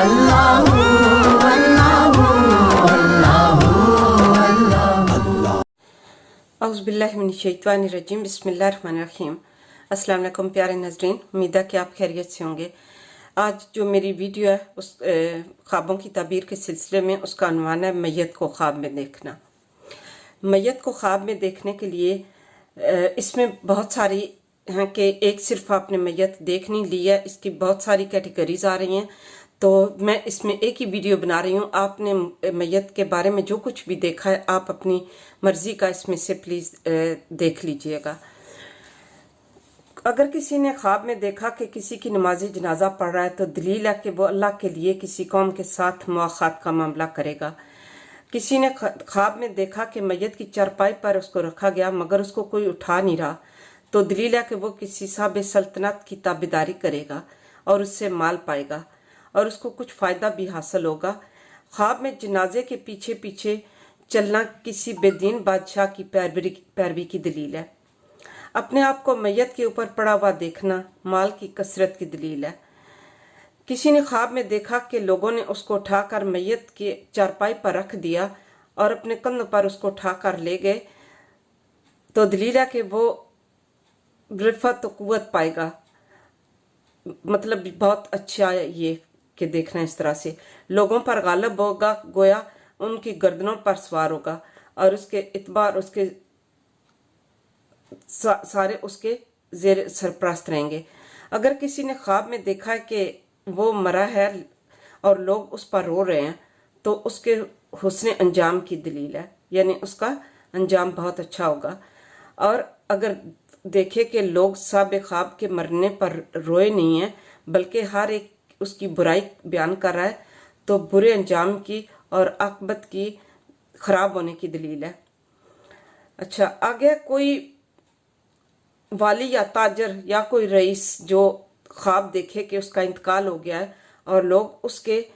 औज़ुबिल्लाहिमिनश्शैतानिर्रजीम बिस्मिल्लाहिर्रहमानिर्रहीम। अस्सलाम वालेकुम प्यारे नाज़रीन, उम्मीद है कि आप खैरियत से होंगे। आज जो मेरी वीडियो है उस ख्वाबों की ताबीर के सिलसिले में, उसका उन्वान है मैयत को ख्वाब में देखना। मैयत को ख्वाब में देखने के लिए इसमें बहुत सारी हैं कि एक सिर्फ आपने मैयत देख नहीं ली है, इसकी बहुत सारी कैटेगरीज आ रही हैं। तो मैं इसमें एक ही वीडियो बना रही हूँ। आपने मैयत के बारे में जो कुछ भी देखा है आप अपनी मर्जी का इसमें से प्लीज़ देख लीजिएगा। अगर किसी ने ख्वाब में देखा कि किसी की नमाज जनाजा पढ़ रहा है तो दलील है कि वो अल्लाह के लिए किसी कौम के साथ मुआखात का मामला करेगा। किसी ने ख्वाब में देखा कि मैयत की चारपाई पर उसको रखा गया मगर उसको कोई उठा नहीं रहा, तो दलील है कि वो किसी साहब सल्तनत की ताबेदारी करेगा और उससे माल पाएगा और उसको कुछ फ़ायदा भी हासिल होगा। ख्वाब में जनाजे के पीछे पीछे चलना किसी बेदीन बादशाह की पैरवी की दलील है। अपने आप को मैयत के ऊपर पड़ा हुआ देखना माल की कसरत की दलील है। किसी ने ख्वाब में देखा कि लोगों ने उसको उठाकर मैयत के चारपाई पर रख दिया और अपने कंधों पर उसको उठाकर ले गए, तो दलील है कि वो रिफत कुव्वत पाएगा। मतलब बहुत अच्छा है ये कि देखना इस तरह से लोगों पर गालिब होगा, गोया उनकी गर्दनों पर सवार होगा और उसके इतबार उसके सारे उसके जेर सरपरस्त रहेंगे। अगर किसी ने ख्वाब में देखा है कि वो मरा है और लोग उस पर रो रहे हैं, तो उसके हुस्न अंजाम की दलील है, यानी उसका अंजाम बहुत अच्छा होगा। और अगर देखे कि लोग सब ख्वाब के मरने पर रोए नहीं हैं बल्कि हर एक उसकी बुराई बयान कर रहा है, तो बुरे अंजाम की और आकबत की खराब होने की दलील है। अच्छा, आगे कोई वाली या ताजर या कोई रईस जो ख्वाब देखे कि उसका इंतकाल हो गया है और लोग उसके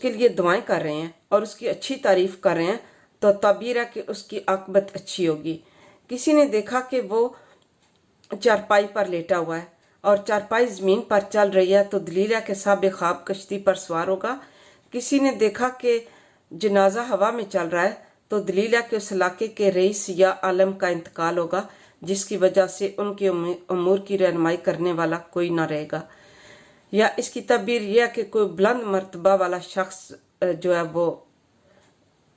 लिए दुआएं कर रहे हैं और उसकी अच्छी तारीफ कर रहे हैं, तो ताबीर है कि उसकी आकबत अच्छी होगी। किसी ने देखा कि वो चारपाई पर लेटा हुआ है और चारपाई ज़मीन पर चल रही है, तो दलील है कि साहब ख्वाब कश्ती पर सवार होगा। किसी ने देखा कि जनाजा हवा में चल रहा है, तो दलील है कि उस इलाके के रईस या आलम का इंतकाल होगा, जिसकी वजह से उनके उमूर की रहनुमाई करने वाला कोई ना रहेगा। या इसकी तबीर यह है कि कोई बुलंद मर्तबा वाला शख्स जो है वो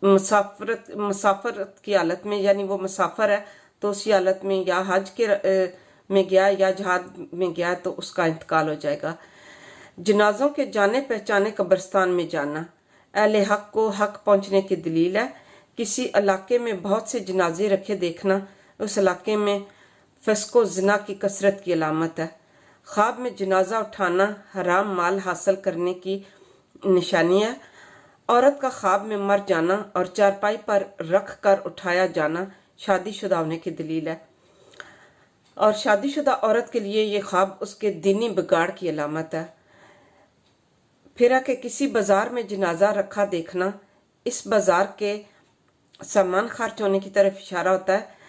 मुसाफरत की हालत में, यानी वो मुसाफर है तो उसी हालत में या हज के में गया या जहाद में गया, तो उसका इंतकाल हो जाएगा। जनाजों के जाने पहचाने कब्रिस्तान में जाना अहले हक को हक पहुंचने की दलील है। किसी इलाके में बहुत से जनाजे रखे देखना उस इलाके में फस्को ज़िना की कसरत की अलामत है। ख्वाब में जनाजा उठाना हराम माल हासिल करने की निशानी है। औरत का ख्वाब में मर जाना और चारपाई पर रख कर उठाया जाना शादीशुदा होने की दलील है और शादीशुदा औरत के लिए ये ख्वाब उसके दीनी बिगाड़ की अलामत है। फिर कि किसी बाजार में जनाजा रखा देखना इस बाजार के सामान खर्च होने की तरफ इशारा होता है।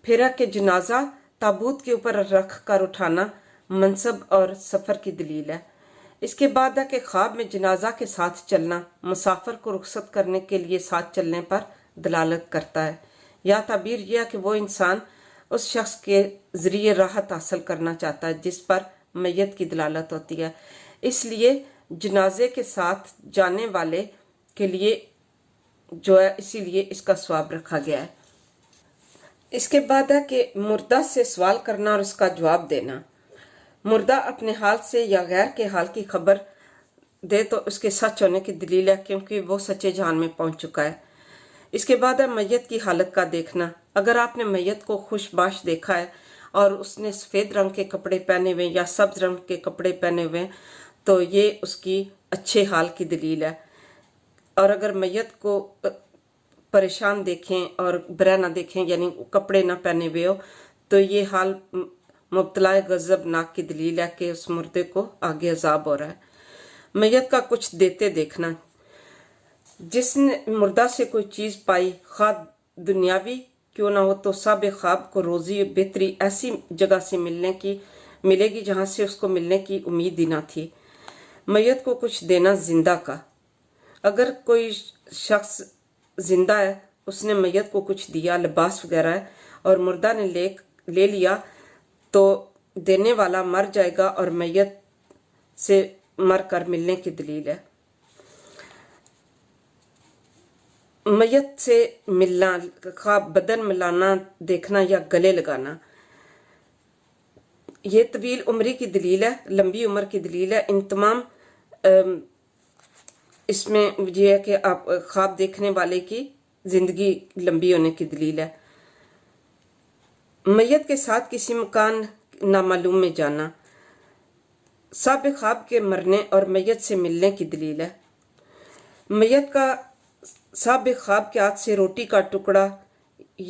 फिर कि जनाजा ताबूत के ऊपर रख कर उठाना मनसब और सफ़र की दलील है। इसके बाद है कि ख्वाब में जनाजा के साथ चलना मुसाफिर को रुखसत करने के लिए साथ चलने पर दलालत करता है। या ताबीर यह है कि वो इंसान उस शख्स के ज़रिए राहत हासिल करना चाहता है जिस पर मैयत की दलालत होती है। इसलिए जनाजे के साथ जाने वाले के लिए जो है, इसीलिए इसका सवाब रखा गया है। इसके बाद है कि मुर्दा से सवाल करना और उसका जवाब देना। मुर्दा अपने हाल से या गैर के हाल की खबर दे तो उसके सच होने की दलील है, क्योंकि वो सच्चे जहान में पहुंच चुका है। इसके बाद है मैयत की हालत का देखना। अगर आपने मैयत को खुशबाश देखा है और उसने सफ़ेद रंग के कपड़े पहने हुए या सब्ज रंग के कपड़े पहने हुए, तो ये उसकी अच्छे हाल की दलील है। और अगर मैयत को परेशान देखें और बुरा ना देखें, यानी कपड़े ना पहने हुए हो, तो ये हाल मुब्तला गज़ब नाक की दलील है कि उस मुर्दे को आगे अजाब हो रहा है। मैयत का कुछ देते देखना। जिसने मुर्दा से कोई चीज़ पाई, खा दुनियावी क्यों ना हो, तो सब ख्वाब को रोज़ी बेहतरी ऐसी जगह से मिलेगी जहाँ से उसको मिलने की उम्मीद ही ना थी। میت کو کچھ دینا زندہ کا. اگر کوئی شخص زندہ ہے، اس نے میت کو کچھ دیا، لباس وغیرہ ہے، اور مردہ نے لے لیا تو دینے والا مر جائے گا اور میت سے مر کر ملنے کی دلیل ہے. میت سے ملنا، خواب بدن ملانا دیکھنا یا گلے لگانا، یہ طویل عمری کی دلیل ہے، لمبی عمر کی دلیل ہے. ان تمام اس میں یہ ہے کہ آپ خواب دیکھنے والے کی زندگی لمبی ہونے کی دلیل ہے. میت کے ساتھ کسی مکان نامعلوم میں جانا صاحب خواب کے مرنے اور میت سے ملنے کی دلیل ہے. میت کا صاحب خواب کے ہاتھ سے روٹی کا ٹکڑا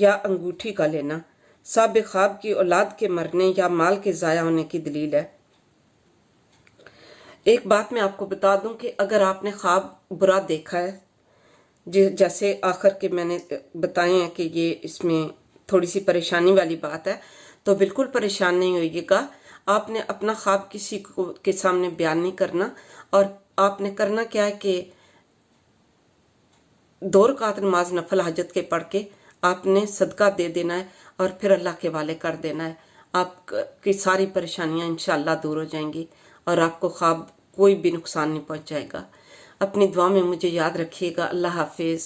یا انگوٹھی کا لینا صاحب خواب کی اولاد کے مرنے یا مال کے ضائع ہونے کی دلیل ہے. ایک بات میں آپ کو بتا دوں کہ اگر آپ نے خواب برا دیکھا ہے، جیسے آخر کے میں نے بتائے ہیں کہ یہ اس میں تھوڑی سی پریشانی والی بات ہے، تو بالکل پریشان نہیں ہوئیے گا. آپ نے اپنا خواب کسی کے سامنے بیان نہیں کرنا، اور آپ نے کرنا کیا ہے کہ 2 رکعت نماز نفل حاجت کے پڑھ کے آپ نے صدقہ دے دینا ہے اور پھر اللہ کے حوالے کر دینا ہے. آپ کی ساری پریشانیاں انشاءاللہ دور ہو جائیں گی اور آپ کو خواب کوئی بھی نقصان نہیں پہنچائے گا. اپنی دعا میں مجھے یاد رکھیے گا. اللہ حافظ.